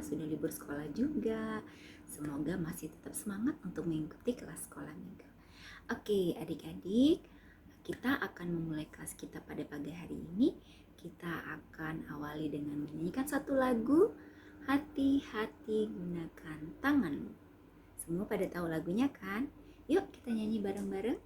sudah libur sekolah juga. Semoga masih tetap semangat untuk mengikuti kelas sekolah minggu. Oke, adik-adik, kita akan memulai kelas kita pada pagi hari ini. Kita akan awali dengan menyanyikan satu lagu, Hati-hati gunakan tanganmu. Semua pada tahu lagunya kan? Yuk kita nyanyi bareng-bareng.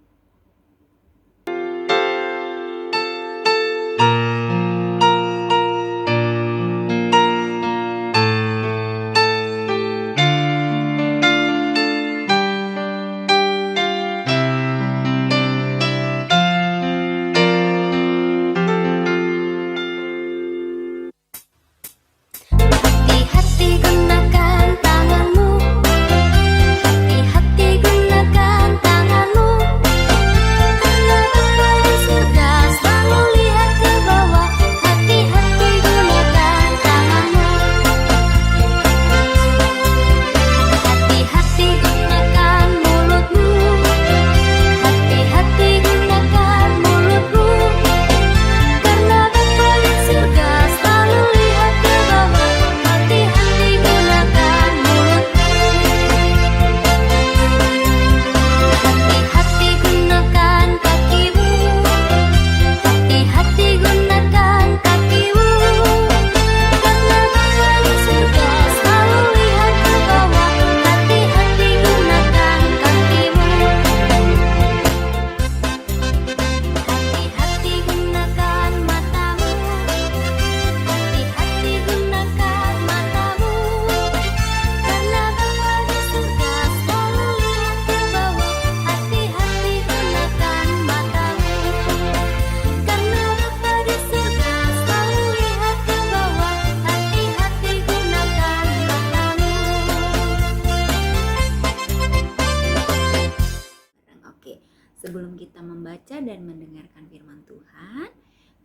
Sebelum kita membaca dan mendengarkan firman Tuhan,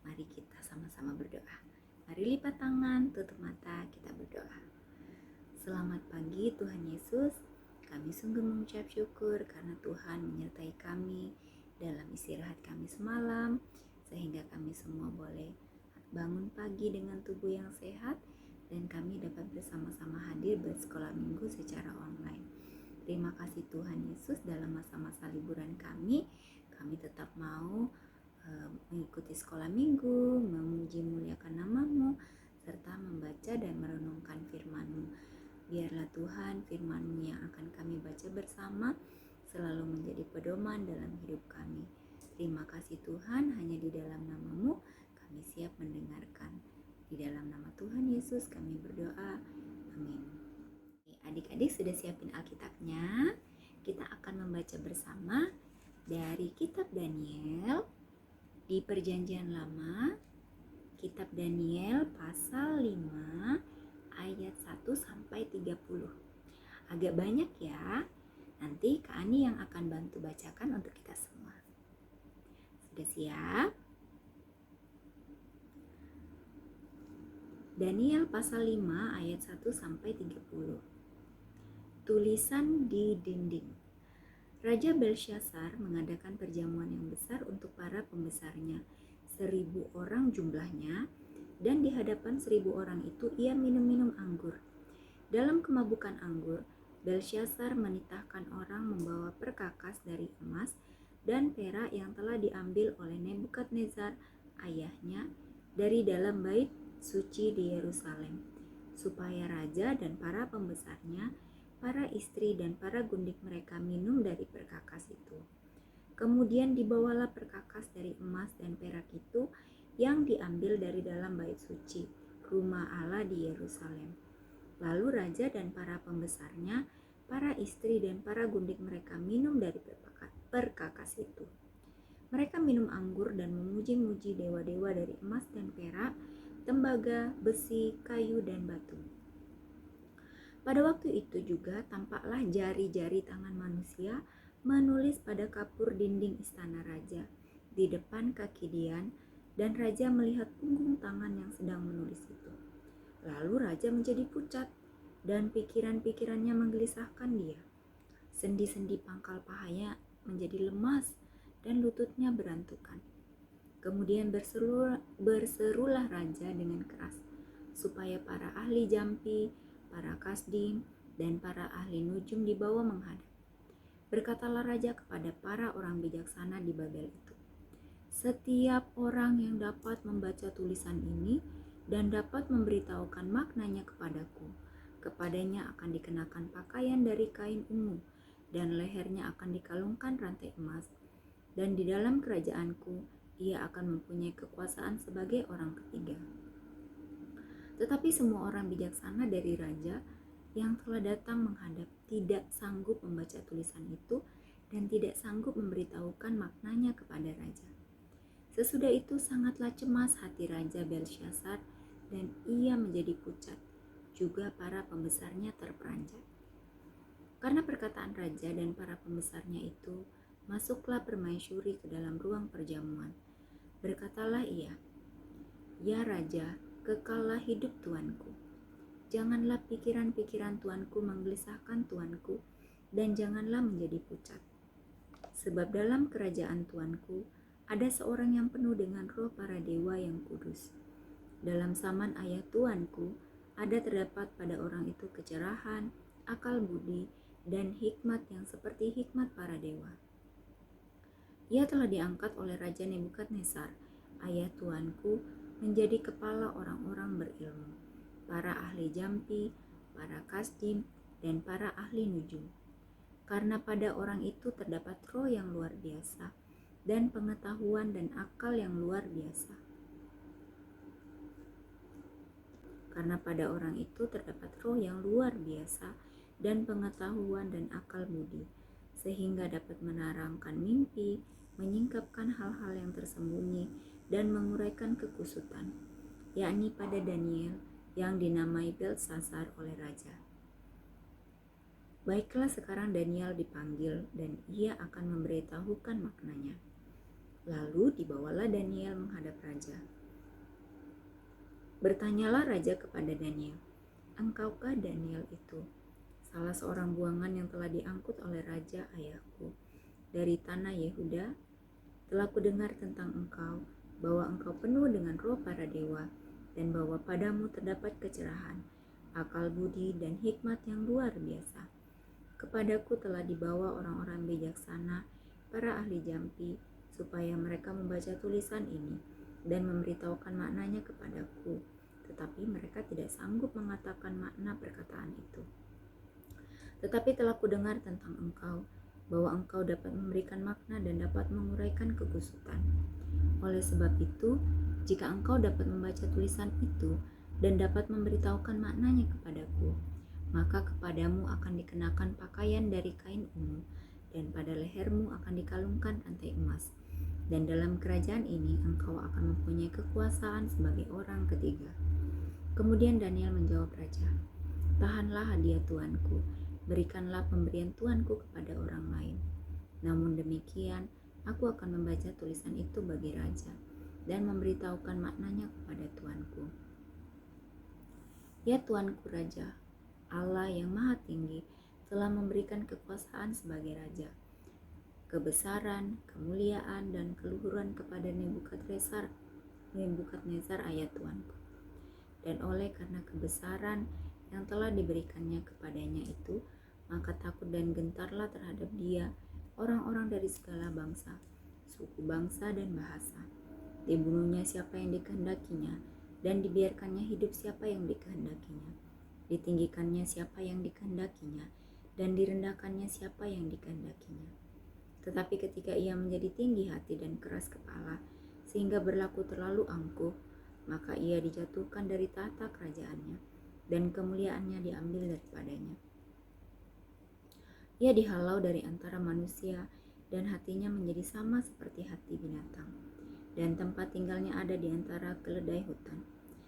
mari kita sama-sama berdoa. Mari lipat tangan, tutup mata, kita berdoa. Selamat pagi Tuhan Yesus, kami sungguh mengucap syukur karena Tuhan menyertai kami dalam istirahat kami semalam, sehingga kami semua boleh bangun pagi dengan tubuh yang sehat dan kami dapat bersama-sama hadir bersekolah minggu secara online. Terima kasih Tuhan Yesus, dalam masa-masa liburan kami tetap mau mengikuti sekolah minggu, memuji muliakan nama-Mu, serta membaca dan merenungkan firman-Mu. Biarlah Tuhan firman-Mu yang akan kami baca bersama selalu menjadi pedoman dalam hidup kami. Terima kasih Tuhan, hanya di dalam nama-Mu kami siap mendengarkan. Di dalam nama Tuhan Yesus kami berdoa, amin. Adik-adik sudah siapin Alkitabnya? Kita akan membaca bersama dari kitab Daniel di Perjanjian Lama, kitab Daniel pasal 5 ayat 1 sampai 30. Agak banyak ya. Nanti Kak Ani yang akan bantu bacakan untuk kita semua. Sudah siap? Daniel pasal 5 ayat 1 sampai 30. Tulisan di dinding. Raja Belsyazar mengadakan perjamuan yang besar untuk para pembesarnya, 1.000 orang jumlahnya, dan di hadapan 1.000 orang itu ia minum-minum anggur. Dalam kemabukan anggur, Belsyazar menitahkan orang membawa perkakas dari emas dan perak yang telah diambil oleh Nebukadnezar ayahnya dari dalam bait suci di Yerusalem, supaya raja dan para pembesarnya, para istri dan para gundik mereka minum dari perkakas itu. Kemudian dibawalah perkakas dari emas dan perak itu yang diambil dari dalam bait suci, rumah Allah di Yerusalem. Lalu raja dan para pembesarnya, para istri dan para gundik mereka minum dari perkakas itu. Mereka minum anggur dan memuji-muji dewa-dewa dari emas dan perak, tembaga, besi, kayu, dan batu. Pada waktu itu juga tampaklah jari-jari tangan manusia menulis pada kapur dinding istana raja di depan kaki Dian, dan raja melihat punggung tangan yang sedang menulis itu. Lalu raja menjadi pucat dan pikiran-pikirannya menggelisahkan dia. Sendi-sendi pangkal pahanya menjadi lemas dan lututnya berantukan. Kemudian berserulah raja dengan keras supaya para ahli jampi, para kasdim, dan para ahli nujum dibawa menghadap. Berkatalah raja kepada para orang bijaksana di Babel itu, "Setiap orang yang dapat membaca tulisan ini dan dapat memberitahukan maknanya kepadaku, kepadanya akan dikenakan pakaian dari kain ungu, dan lehernya akan dikalungkan rantai emas, dan di dalam kerajaanku ia akan mempunyai kekuasaan sebagai orang ketiga." Tetapi semua orang bijaksana dari raja yang telah datang menghadap tidak sanggup membaca tulisan itu dan tidak sanggup memberitahukan maknanya kepada raja. Sesudah itu sangatlah cemas hati Raja Belsyazar dan ia menjadi pucat. Juga para pembesarnya terperanjat. Karena perkataan raja dan para pembesarnya itu, masuklah permaisuri ke dalam ruang perjamuan. Berkatalah ia, "Ya raja, kekallah hidup tuanku. Janganlah pikiran-pikiran tuanku menggelisahkan tuanku, dan janganlah menjadi pucat. Sebab dalam kerajaan tuanku ada seorang yang penuh dengan roh para dewa yang kudus. Dalam zaman ayah tuanku ada terdapat pada orang itu kecerahan, akal budi, dan hikmat yang seperti hikmat para dewa. Ia telah diangkat oleh Raja Nebukadnezar, ayah tuanku, menjadi kepala orang-orang berilmu, para ahli jampi, para kasdim, dan para ahli nujum. Karena pada orang itu terdapat roh yang luar biasa, dan pengetahuan dan akal yang luar biasa. Karena pada orang itu terdapat roh yang luar biasa, dan pengetahuan dan akal budi, sehingga dapat menerangkan mimpi, menyingkapkan hal-hal yang tersembunyi, dan menguraikan kekusutan, yakni pada Daniel yang dinamai Belsyazar oleh raja. Baiklah, sekarang Daniel dipanggil dan ia akan memberitahukan maknanya. Lalu dibawalah Daniel menghadap raja. Bertanyalah raja kepada Daniel, "Engkaukah Daniel itu, salah seorang buangan yang telah diangkut oleh raja ayahku dari tanah Yehuda? Telah kudengar tentang engkau, bahwa engkau penuh dengan roh para dewa, dan bahwa padamu terdapat kecerahan, akal budi, dan hikmat yang luar biasa. Kepadaku telah dibawa orang-orang bijaksana, para ahli jampi, supaya mereka membaca tulisan ini dan memberitahukan maknanya kepadaku, tetapi mereka tidak sanggup mengatakan makna perkataan itu. Tetapi telah kudengar tentang engkau, bahwa engkau dapat memberikan makna dan dapat menguraikan kekusutan. Oleh sebab itu, jika engkau dapat membaca tulisan itu dan dapat memberitahukan maknanya kepadaku, maka kepadamu akan dikenakan pakaian dari kain ungu, dan pada lehermu akan dikalungkan rantai emas. Dan dalam kerajaan ini engkau akan mempunyai kekuasaan sebagai orang ketiga." Kemudian Daniel menjawab raja, "Tahanlah hadiah tuanku, berikanlah pemberian tuanku kepada orang lain. Namun demikian, aku akan membaca tulisan itu bagi raja dan memberitahukan maknanya kepada tuanku. Ya tuanku raja, Allah yang maha tinggi telah memberikan kekuasaan sebagai raja, kebesaran, kemuliaan, dan keluhuran kepada Nebukadnezar ayah tuanku. Dan oleh karena kebesaran yang telah diberikannya kepadanya itu, maka takut dan gentarlah terhadap dia orang-orang dari segala bangsa, suku bangsa, dan bahasa. Dibunuhnya siapa yang dikehendakinya, dan dibiarkannya hidup siapa yang dikehendakinya. Ditinggikannya siapa yang dikehendakinya, dan direndahkannya siapa yang dikehendakinya. Tetapi ketika ia menjadi tinggi hati dan keras kepala, sehingga berlaku terlalu angkuh, maka ia dijatuhkan dari tahta kerajaannya, dan kemuliaannya diambil daripadanya. Ia dihalau dari antara manusia, dan hatinya menjadi sama seperti hati binatang, dan tempat tinggalnya ada di antara keledai hutan.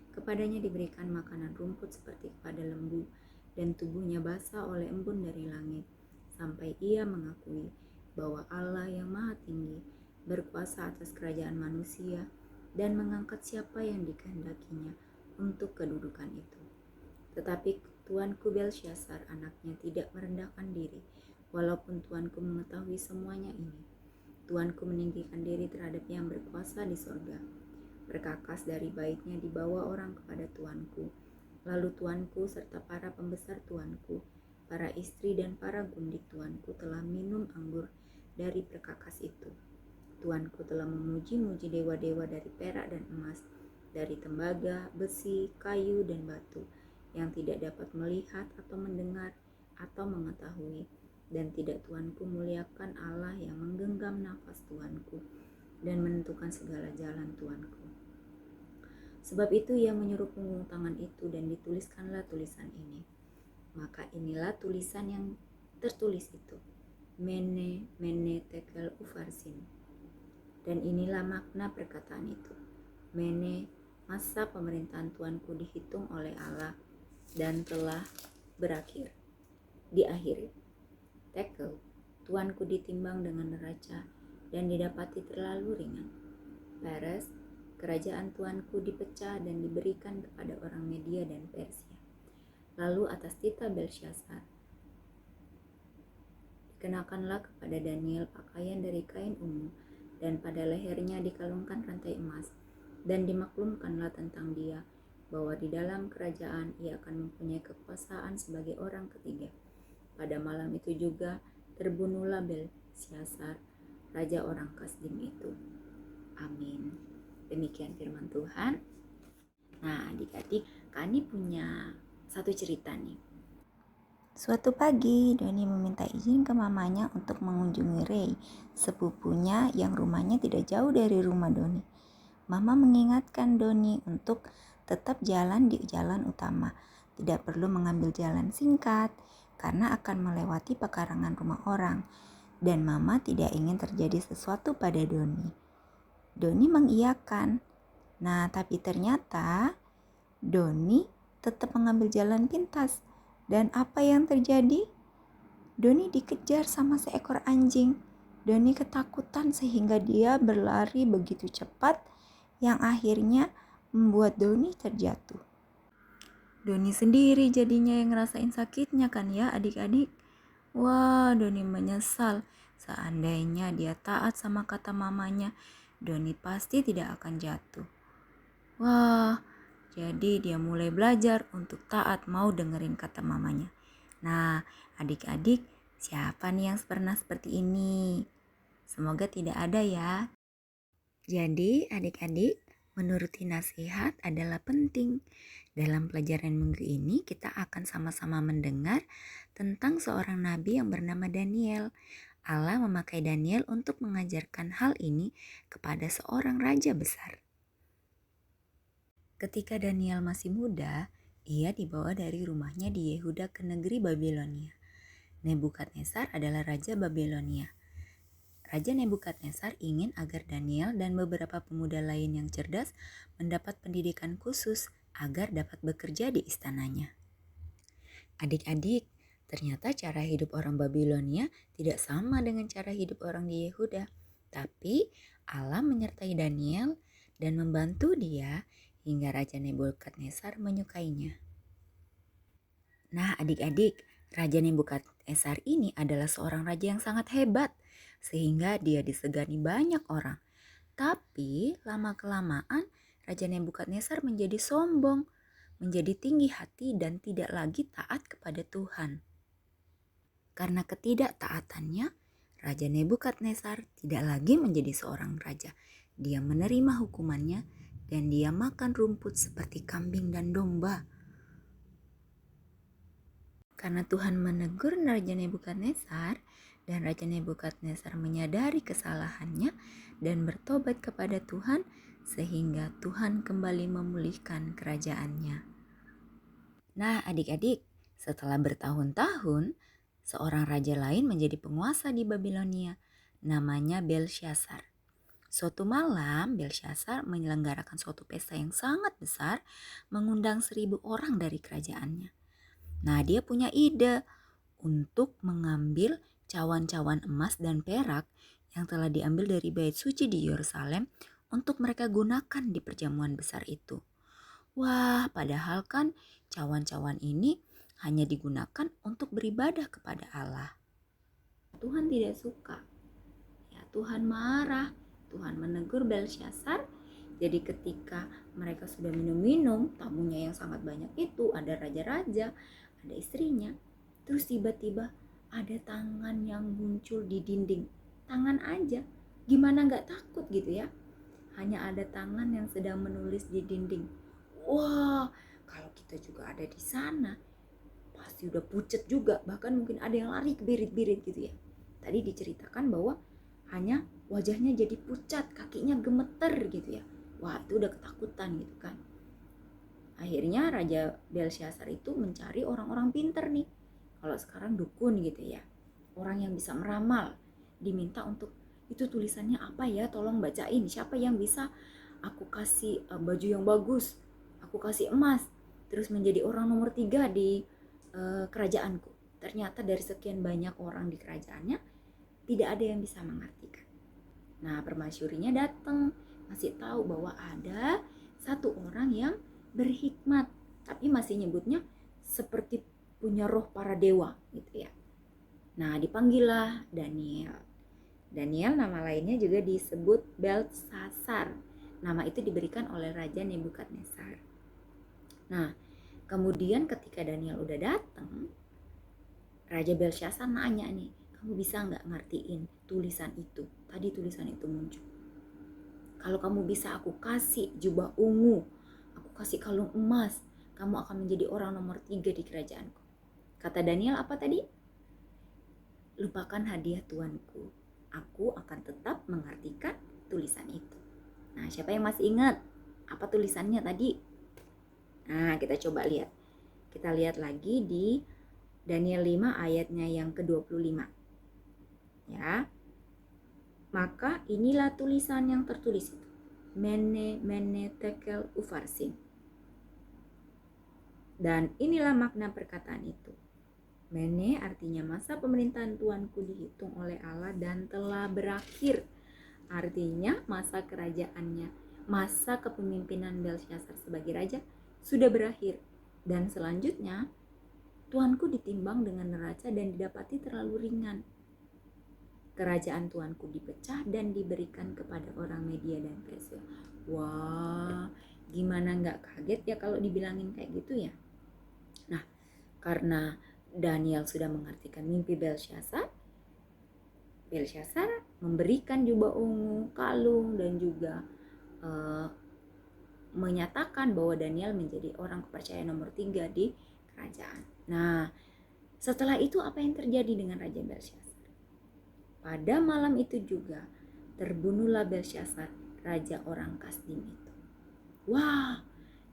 Kepadanya diberikan makanan rumput seperti kepada lembu, dan tubuhnya basah oleh embun dari langit, sampai ia mengakui bahwa Allah yang maha tinggi berkuasa atas kerajaan manusia, dan mengangkat siapa yang dikehendakinya untuk kedudukan itu. Tetapi tuanku Belsyazar anaknya tidak merendahkan diri, walaupun tuanku mengetahui semuanya ini. Tuanku meninggikan diri terhadap yang berkuasa di sorga. Perkakas dari baitnya dibawa orang kepada tuanku, Lalu tuanku serta para pembesar tuanku, para istri dan para gundik tuanku telah minum anggur dari perkakas itu. Tuanku telah memuji-muji dewa-dewa dari perak dan emas, dari tembaga, besi, kayu, dan batu, yang tidak dapat melihat atau mendengar atau mengetahui. Dan tidak tuanku muliakan Allah yang menggenggam nafas tuanku dan menentukan segala jalan tuanku. Sebab itu ia menyuruh punggung tangan itu dan dituliskanlah tulisan ini. Maka inilah tulisan yang tertulis itu. Mene, mene, tekel, ufarsin. Dan inilah makna perkataan itu. Mene, masa pemerintahan tuanku dihitung oleh Allah dan telah berakhir. Diakhiri. Tekel, tuanku ditimbang dengan neraca dan didapati terlalu ringan. Peres, kerajaan tuanku dipecah dan diberikan kepada orang Media dan Persia. Lalu atas tita Belsyazar, dikenakanlah kepada Daniel pakaian dari kain ungu, dan pada lehernya dikalungkan rantai emas, dan dimaklumkanlah tentang dia, bahwa di dalam kerajaan ia akan mempunyai kekuasaan sebagai orang ketiga. Pada malam itu juga terbunuhlah Belsyazar, raja orang Kasdim itu. Amin. Demikian firman Tuhan. Nah, adik-adik, Kak Ani punya satu cerita nih. Suatu pagi, Doni meminta izin ke mamanya untuk mengunjungi Ray, sepupunya yang rumahnya tidak jauh dari rumah Doni. Mama mengingatkan Doni untuk tetap jalan di jalan utama, tidak perlu mengambil jalan singkat karena akan melewati pekarangan rumah orang, dan Mama tidak ingin terjadi sesuatu pada Doni. Doni mengiyakan. Nah, tapi ternyata Doni tetap mengambil jalan pintas. Dan apa yang terjadi? Doni dikejar sama seekor anjing. Doni ketakutan sehingga dia berlari begitu cepat yang akhirnya membuat Doni terjatuh. Doni sendiri jadinya yang ngerasain sakitnya kan ya adik-adik. Wah, Doni menyesal. Seandainya dia taat sama kata mamanya, Doni pasti tidak akan jatuh. Wah, jadi dia mulai belajar untuk taat mau dengerin kata mamanya. Nah, adik-adik, siapa nih yang pernah seperti ini? Semoga tidak ada ya. Jadi, adik-adik, menuruti nasihat adalah penting. Dalam pelajaran minggu ini, kita akan sama-sama mendengar tentang seorang nabi yang bernama Daniel. Allah memakai Daniel untuk mengajarkan hal ini kepada seorang raja besar. Ketika Daniel masih muda, ia dibawa dari rumahnya di Yehuda ke negeri Babilonia. Nebukadnezar adalah raja Babilonia. Raja Nebukadnezar ingin agar Daniel dan beberapa pemuda lain yang cerdas mendapat pendidikan khusus agar dapat bekerja di istananya. Adik-adik, ternyata cara hidup orang Babilonia tidak sama dengan cara hidup orang di Yehuda. Tapi Allah menyertai Daniel dan membantu dia hingga Raja Nebukadnezar menyukainya. Nah adik-adik, Raja Nebukadnezar ini adalah seorang raja yang sangat hebat, sehingga dia disegani banyak orang. Tapi lama-kelamaan Raja Nebukadnezar menjadi sombong, menjadi tinggi hati dan tidak lagi taat kepada Tuhan. Karena ketidaktaatannya, Raja Nebukadnezar tidak lagi menjadi seorang raja. Dia menerima hukumannya dan dia makan rumput seperti kambing dan domba. Karena Tuhan menegur Raja Nebukadnezar dan Raja Nebukadnezar menyadari kesalahannya dan bertobat kepada Tuhan sehingga Tuhan kembali memulihkan kerajaannya. Nah adik-adik, setelah bertahun-tahun, seorang raja lain menjadi penguasa di Babilonia, namanya Belsyazar. Suatu malam, Belsyazar menyelenggarakan suatu pesta yang sangat besar, mengundang 1.000 orang dari kerajaannya. Nah, dia punya ide untuk mengambil cawan-cawan emas dan perak yang telah diambil dari bait suci di Yerusalem untuk mereka gunakan di perjamuan besar itu. Wah, padahal kan cawan-cawan ini hanya digunakan untuk beribadah kepada Allah. Tuhan tidak suka. Ya, Tuhan marah. Tuhan menegur Belsyazar. Jadi ketika mereka sudah minum-minum, tamunya yang sangat banyak itu, ada raja-raja, ada istrinya. Terus tiba-tiba ada tangan yang muncul di dinding. Tangan aja, gimana nggak takut gitu ya? Hanya ada tangan yang sedang menulis di dinding. Wah, kalau kita juga ada di sana, pasti udah pucet juga. Bahkan mungkin ada yang lari kebirit-birit gitu ya. Tadi diceritakan bahwa hanya wajahnya jadi pucat, kakinya gemeter gitu ya. Wah, itu udah ketakutan gitu kan. Akhirnya Raja Belshazzar itu mencari orang-orang pinter nih. Kalau sekarang dukun gitu ya. Orang yang bisa meramal. Diminta untuk, itu tulisannya apa ya, tolong bacain. Siapa yang bisa aku kasih baju yang bagus, aku kasih emas, terus menjadi orang nomor 3 di kerajaanku. Ternyata dari sekian banyak orang di kerajaannya, tidak ada yang bisa mengartikan. Nah, permasyurinya datang, masih tahu bahwa ada satu orang yang berhikmat, tapi masih nyebutnya seperti punya roh para dewa gitu ya. Nah, dipanggillah Daniel. Daniel nama lainnya juga disebut Beltsasar. Nama itu diberikan oleh Raja Nebukadnezar. Nah, kemudian ketika Daniel udah datang, Raja Belshazzar nanya nih, kamu bisa nggak ngertiin tulisan itu? Tadi tulisan itu muncul. Kalau kamu bisa, aku kasih jubah ungu, aku kasih kalung emas, kamu akan menjadi orang nomor 3 di kerajaanku. Kata Daniel apa tadi? Lupakan hadiah tuanku, aku akan tetap mengartikan tulisan itu. Nah, siapa yang masih ingat apa tulisannya tadi? Nah, kita coba lihat. Kita lihat lagi di Daniel 5 ayatnya yang ke-25. Ya. Maka inilah tulisan yang tertulis itu. Mene tekel ufarsin. Dan inilah makna perkataan itu. Mene artinya masa pemerintahan tuanku dihitung oleh Allah dan telah berakhir. Artinya masa kerajaannya, masa kepemimpinan Belshazzar sebagai raja sudah berakhir. Dan selanjutnya tuanku ditimbang dengan neraca dan didapati terlalu ringan. Kerajaan tuanku dipecah dan diberikan kepada orang Media dan Persia. Wah, gimana nggak kaget ya kalau dibilangin kayak gitu ya? Nah, karena Daniel sudah mengartikan mimpi Belshazzar, Belshazzar memberikan jubah ungu, kalung, dan juga menyatakan bahwa Daniel menjadi orang kepercayaan nomor 3 di kerajaan. Nah, setelah itu apa yang terjadi dengan Raja Belshazzar? Pada malam itu juga terbunuhlah Belshazzar, raja orang Kasdim itu. Wah,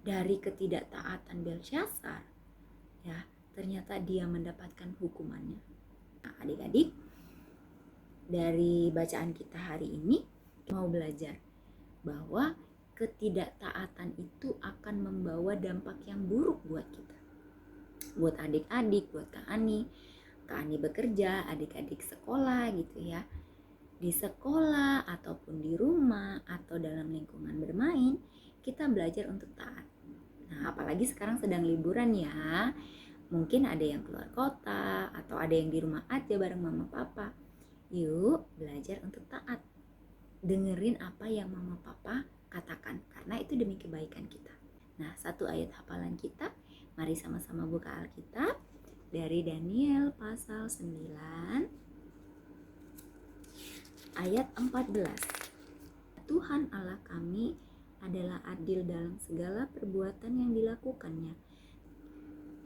dari ketidaktaatan Belshazzar, ya, ternyata dia mendapatkan hukumannya. Nah, adik-adik, dari bacaan kita hari ini mau belajar bahwa ketidaktaatan itu akan membawa dampak yang buruk buat kita. Buat adik-adik, buat Kak Ani bekerja, adik-adik sekolah gitu ya. Di sekolah ataupun di rumah atau dalam lingkungan bermain, kita belajar untuk taat. Nah, apalagi sekarang sedang liburan ya. Mungkin ada yang keluar kota atau ada yang di rumah aja bareng mama papa. Yuk belajar untuk taat. Dengerin apa yang mama papa katakan karena itu demi kebaikan kita. Nah, satu ayat hafalan kita, mari sama-sama buka Alkitab dari Daniel pasal 9 ayat 14. Tuhan Allah kami adalah adil dalam segala perbuatan yang dilakukannya.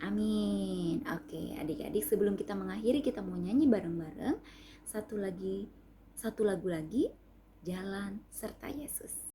Amin. Oke, adik-adik, sebelum kita mengakhiri, kita mau nyanyi bareng-bareng satu lagu lagi, Jalan Serta Yesus.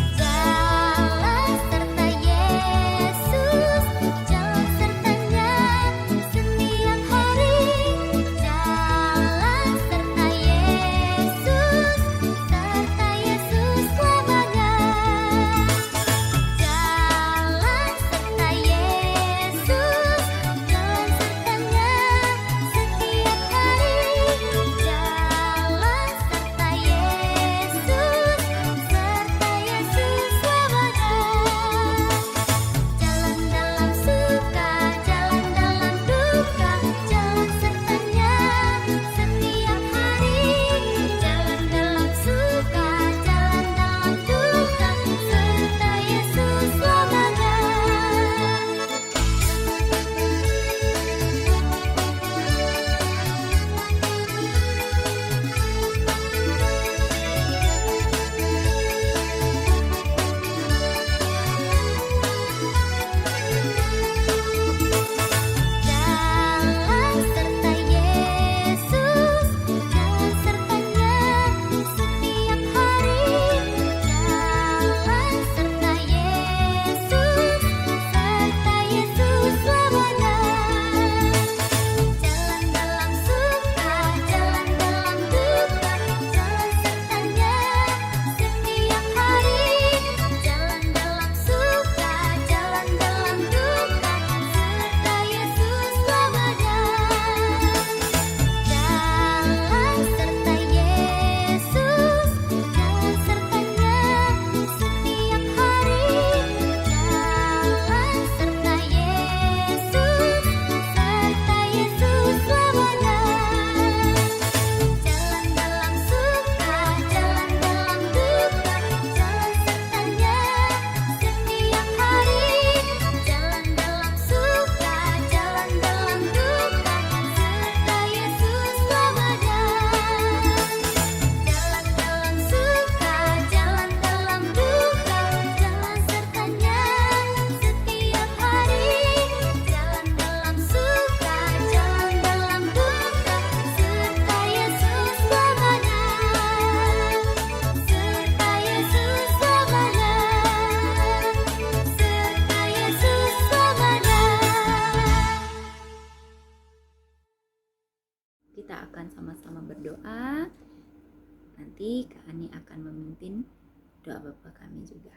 Jalan serta Yesus, jalan sertanya setiap hari. berdoa. Nanti Kak Ani akan memimpin doa Bapa kami juga.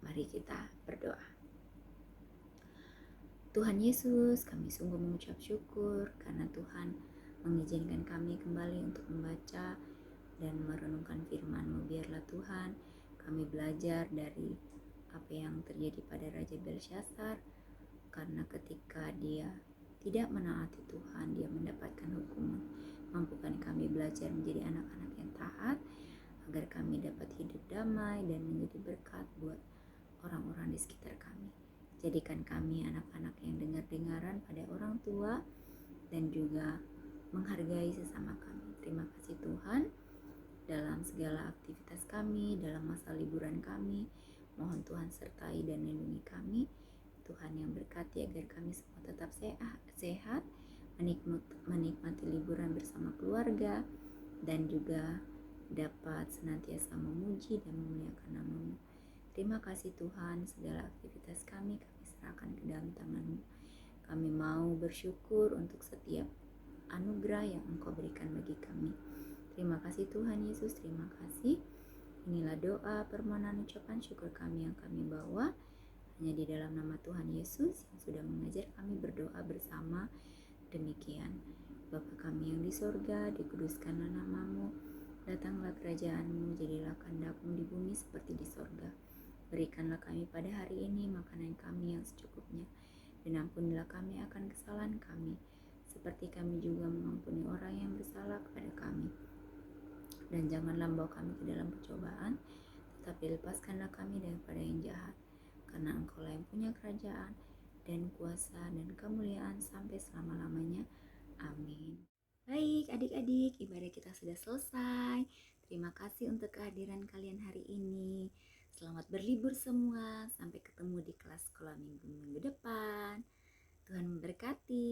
Mari kita berdoa. Tuhan Yesus, kami sungguh mengucap syukur karena Tuhan mengizinkan kami kembali untuk membaca dan merenungkan firman-Mu. Biarlah Tuhan kami belajar dari apa yang terjadi pada Raja Belsyazar, karena ketika dia tidak menaati Tuhan, dia mendapatkan hukuman. Mampukan kami belajar menjadi anak-anak yang taat, agar kami dapat hidup damai dan menjadi berkat buat orang-orang di sekitar kami. Jadikan kami anak-anak yang dengar-dengaran pada orang tua dan juga menghargai sesama kami. Terima kasih Tuhan, dalam segala aktivitas kami, dalam masa liburan kami, mohon Tuhan sertai dan lindungi kami. Tuhan yang berkati agar kami semua tetap sehat, menikmati liburan bersama keluarga, dan juga dapat senantiasa memuji dan memuliakan nama-Mu. Terima kasih Tuhan, segala aktivitas kami serahkan ke dalam tangan-Mu. Kami mau bersyukur untuk setiap anugerah yang Engkau berikan bagi kami. Terima kasih Tuhan Yesus, terima kasih. Inilah doa, permohonan, ucapan syukur kami yang kami bawa hanya di dalam nama Tuhan Yesus yang sudah mengajar kami berdoa bersama. Demikian. Bapa kami yang di sorga, dikuduskanlah nama-Mu, datanglah kerajaan-Mu, jadilah kehendak-Mu di bumi seperti di sorga. Berikanlah kami pada hari ini makanan kami yang secukupnya, dan ampunilah kami akan kesalahan kami, seperti kami juga mengampuni orang yang bersalah kepada kami. Dan janganlah membawa kami ke dalam percobaan, tetapi lepaskanlah kami daripada yang jahat. Karena Engkau-lah yang punya kerajaan dan kuasa dan kemuliaan sampai selama-lamanya. Amin. Baik adik-adik, ibadah kita sudah selesai. Terima kasih untuk kehadiran kalian hari ini. Selamat berlibur semua. Sampai ketemu di kelas sekolah minggu depan. Tuhan memberkati.